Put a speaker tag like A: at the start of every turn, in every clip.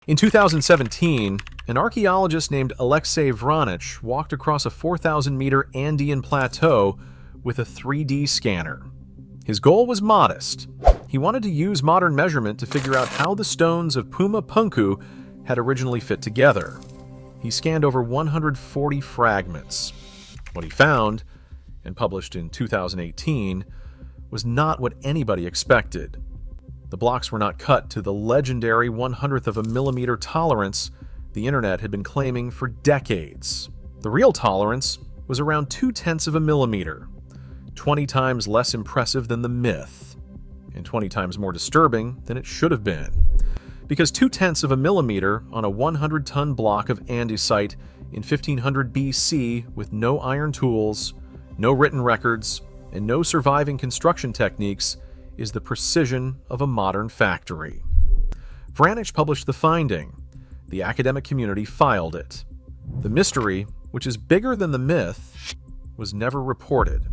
A: In 2017, an archaeologist named Alexei Vranich walked across a 4,000-meter Andean plateau with a 3D scanner. His goal was modest. He wanted to use modern measurement to figure out how the stones of Puma Punku had originally fit together. He scanned over 140 fragments. What he found, and published in 2018, was not what anybody expected. The blocks were not cut to the legendary 1/100th of a millimeter tolerance the internet had been claiming for decades. The real tolerance was around 2/10 of a millimeter, 20 times less impressive than the myth, and 20 times more disturbing than it should have been. Because 2/10 of a millimeter on a 100-ton block of andesite in 1500 BC with no iron tools, no written records, and no surviving construction techniques is the precision of a modern factory. Vranich published the finding. The academic community filed it. The mystery, which is bigger than the myth, was never reported.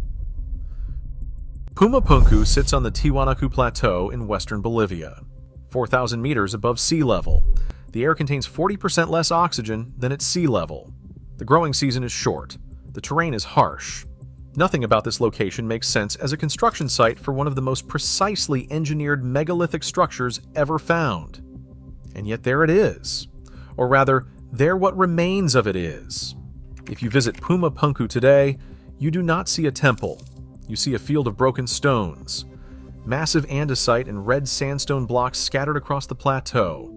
A: Puma Punku sits on the Tiwanaku Plateau in western Bolivia, 4,000 meters above sea level. The air contains 40% less oxygen than at sea level. The growing season is short. The terrain is harsh. Nothing about this location makes sense as a construction site for one of the most precisely engineered megalithic structures ever found. And yet there it is. Or rather, there what remains of it is. If you visit Puma Punku today, you do not see a temple. You see a field of broken stones. Massive andesite and red sandstone blocks scattered across the plateau,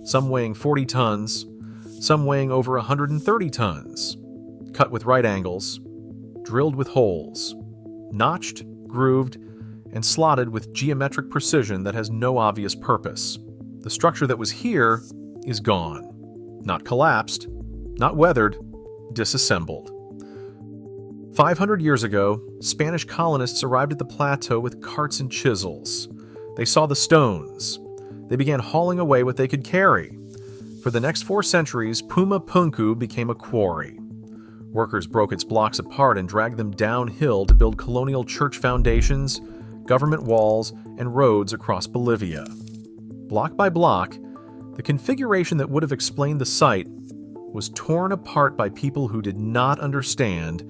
A: some weighing 40 tons, some weighing over 130 tons, cut with right angles, drilled with holes, notched, grooved, and slotted with geometric precision that has no obvious purpose. The structure that was here is gone. Not collapsed, not weathered, disassembled. 500 years ago, Spanish colonists arrived at the plateau with carts and chisels. They saw the stones. They began hauling away what they could carry. For the next 4 centuries, Puma Punku became a quarry. Workers broke its blocks apart and dragged them downhill to build colonial church foundations, government walls, and roads across Bolivia. Block by block, the configuration that would have explained the site was torn apart by people who did not understand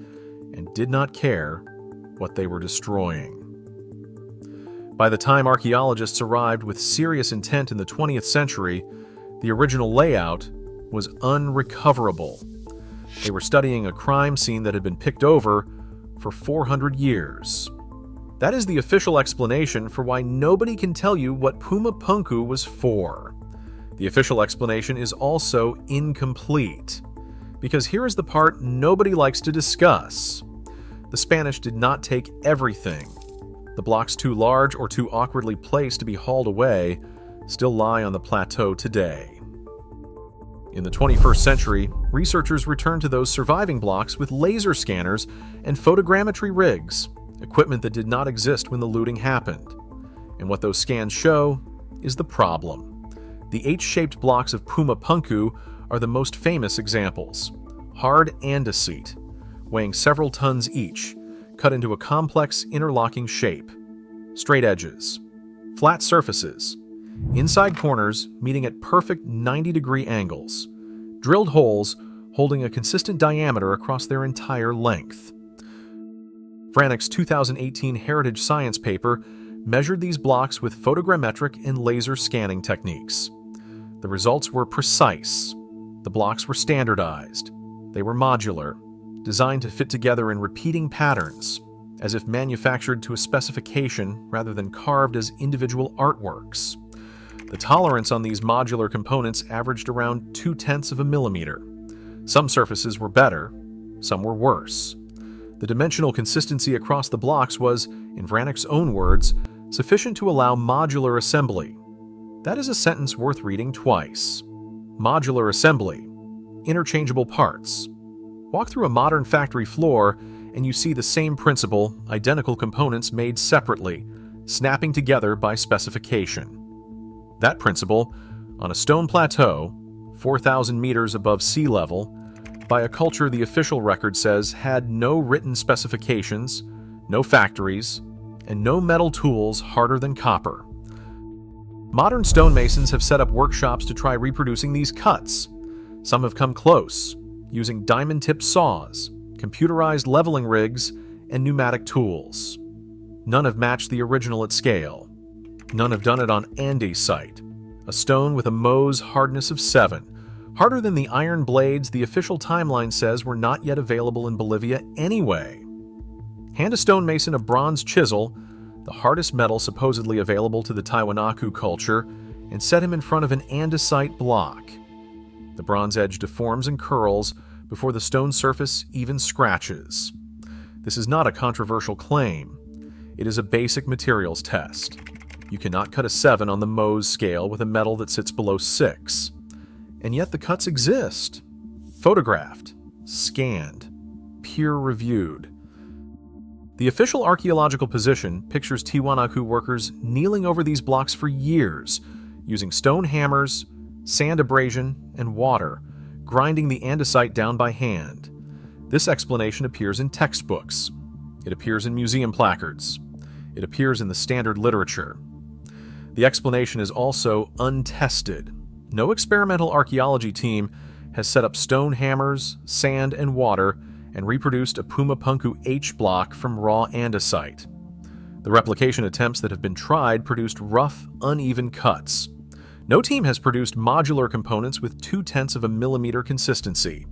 A: and did not care what they were destroying. By the time archaeologists arrived with serious intent in the 20th century, the original layout was unrecoverable. They were studying a crime scene that had been picked over for 400 years. That is the official explanation for why nobody can tell you what Puma Punku was for. The official explanation is also incomplete, because here is the part nobody likes to discuss. The Spanish did not take everything. The blocks too large or too awkwardly placed to be hauled away still lie on the plateau today. In the 21st century, researchers returned to those surviving blocks with laser scanners and photogrammetry rigs, equipment that did not exist when the looting happened. And what those scans show is the problem. The H-shaped blocks of Puma Punku are the most famous examples. Hard andesite, weighing several tons each, cut into a complex interlocking shape. Straight edges, flat surfaces, inside corners meeting at perfect 90-degree angles, drilled holes holding a consistent diameter across their entire length. Vranich's 2018 Heritage Science paper measured these blocks with photogrammetric and laser scanning techniques. The results were precise. The blocks were standardized. They were modular, designed to fit together in repeating patterns, as if manufactured to a specification rather than carved as individual artworks. The tolerance on these modular components averaged around 2/10 of a millimeter. Some surfaces were better, some were worse. The dimensional consistency across the blocks was, in Vranich's own words, sufficient to allow modular assembly. That is a sentence worth reading twice. Modular assembly, interchangeable parts. Walk through a modern factory floor and you see the same principle, identical components made separately, snapping together by specification. That principle, on a stone plateau, 4,000 meters above sea level, by a culture the official record says had no written specifications, no factories, and no metal tools harder than copper. Modern stonemasons have set up workshops to try reproducing these cuts. Some have come close, using diamond-tipped saws, computerized leveling rigs, and pneumatic tools. None have matched the original at scale. None have done it on andesite, a stone with a Mohs hardness of 7, harder than the iron blades the official timeline says were not yet available in Bolivia anyway. Hand a stonemason a bronze chisel, the hardest metal supposedly available to the Tiwanaku culture, and set him in front of an andesite block. The bronze edge deforms and curls before the stone surface even scratches. This is not a controversial claim. It is a basic materials test. You cannot cut a 7 on the Mohs scale with a metal that sits below 6. And yet the cuts exist. Photographed, scanned, peer-reviewed. The official archaeological position pictures Tiwanaku workers kneeling over these blocks for years, using stone hammers, sand abrasion, and water, grinding the andesite down by hand. This explanation appears in textbooks. It appears in museum placards. It appears in the standard literature. The explanation is also untested. No experimental archaeology team has set up stone hammers, sand, and water and reproduced a Puma Punku H block from raw andesite. The replication attempts that have been tried produced rough, uneven cuts. No team has produced modular components with 0.2 of a millimeter consistency.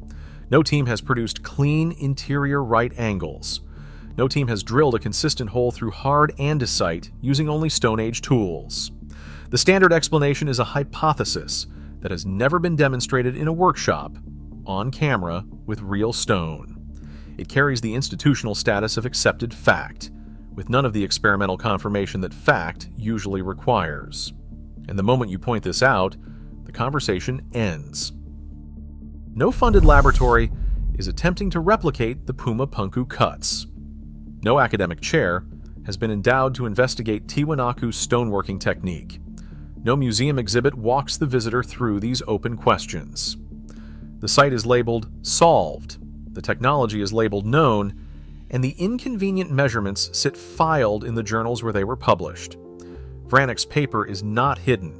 A: No team has produced clean interior right angles. No team has drilled a consistent hole through hard andesite using only Stone Age tools. The standard explanation is a hypothesis that has never been demonstrated in a workshop, on camera, with real stone. It carries the institutional status of accepted fact, with none of the experimental confirmation that fact usually requires. And the moment you point this out, the conversation ends. No funded laboratory is attempting to replicate the Puma Punku cuts. No academic chair has been endowed to investigate Tiwanaku's stoneworking technique. No museum exhibit walks the visitor through these open questions. The site is labeled solved, the technology is labeled known, and the inconvenient measurements sit filed in the journals where they were published. Vranic's paper is not hidden.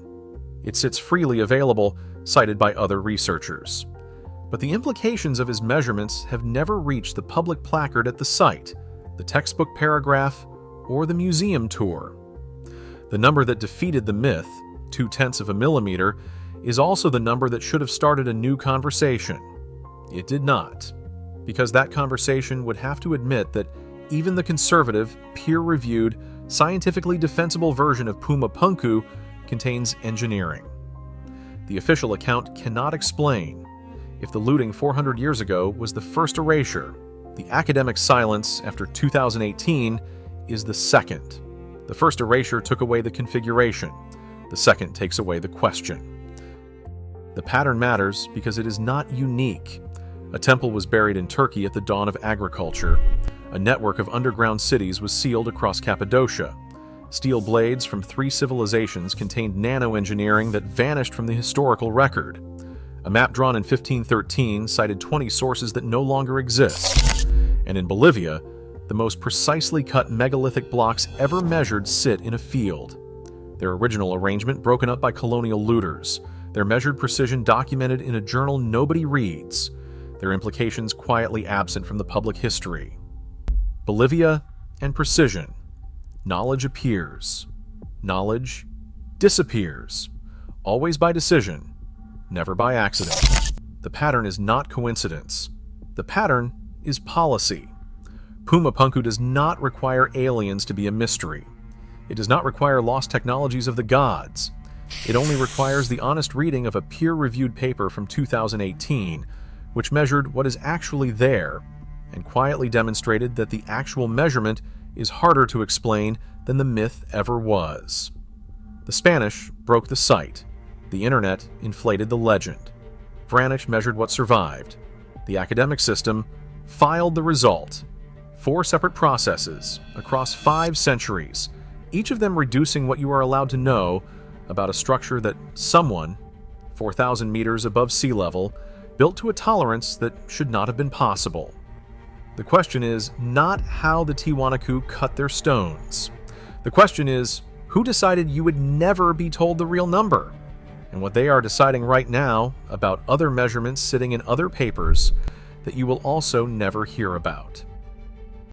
A: It sits freely available, cited by other researchers. But the implications of his measurements have never reached the public placard at the site, the textbook paragraph, or the museum tour. The number that defeated the myth, 0.2 of a millimeter, is also the number that should have started a new conversation. It did not, because that conversation would have to admit that even the conservative, peer-reviewed, scientifically defensible version of Puma Punku contains engineering. The official account cannot explain if the looting 400 years ago was the first erasure. The academic silence after 2018 is the second. The first erasure took away the configuration. The second takes away the question. The pattern matters because it is not unique. A temple was buried in Turkey at the dawn of agriculture. A network of underground cities was sealed across Cappadocia. Steel blades from 3 civilizations contained nano-engineering that vanished from the historical record. A map drawn in 1513 cited 20 sources that no longer exist. And in Bolivia, the most precisely cut megalithic blocks ever measured sit in a field. Their original arrangement broken up by colonial looters. Their measured precision documented in a journal nobody reads. Their implications quietly absent from the public history. Bolivia and precision. Knowledge appears. Knowledge disappears. Always by decision, never by accident. The pattern is not coincidence. The pattern is policy. Puma Punku does not require aliens to be a mystery. It does not require lost technologies of the gods. It only requires the honest reading of a peer-reviewed paper from 2018, which measured what is actually there, and quietly demonstrated that the actual measurement is harder to explain than the myth ever was. The Spanish broke the site. The internet inflated the legend. Vranic measured what survived. The academic system filed the result. 4 separate processes across 5 centuries, each of them reducing what you are allowed to know about a structure that someone, 4,000 meters above sea level, built to a tolerance that should not have been possible. The question is not how the Tiwanaku cut their stones. The question is, Who decided you would never be told the real number? And what they are deciding right now about other measurements sitting in other papers that you will also never hear about.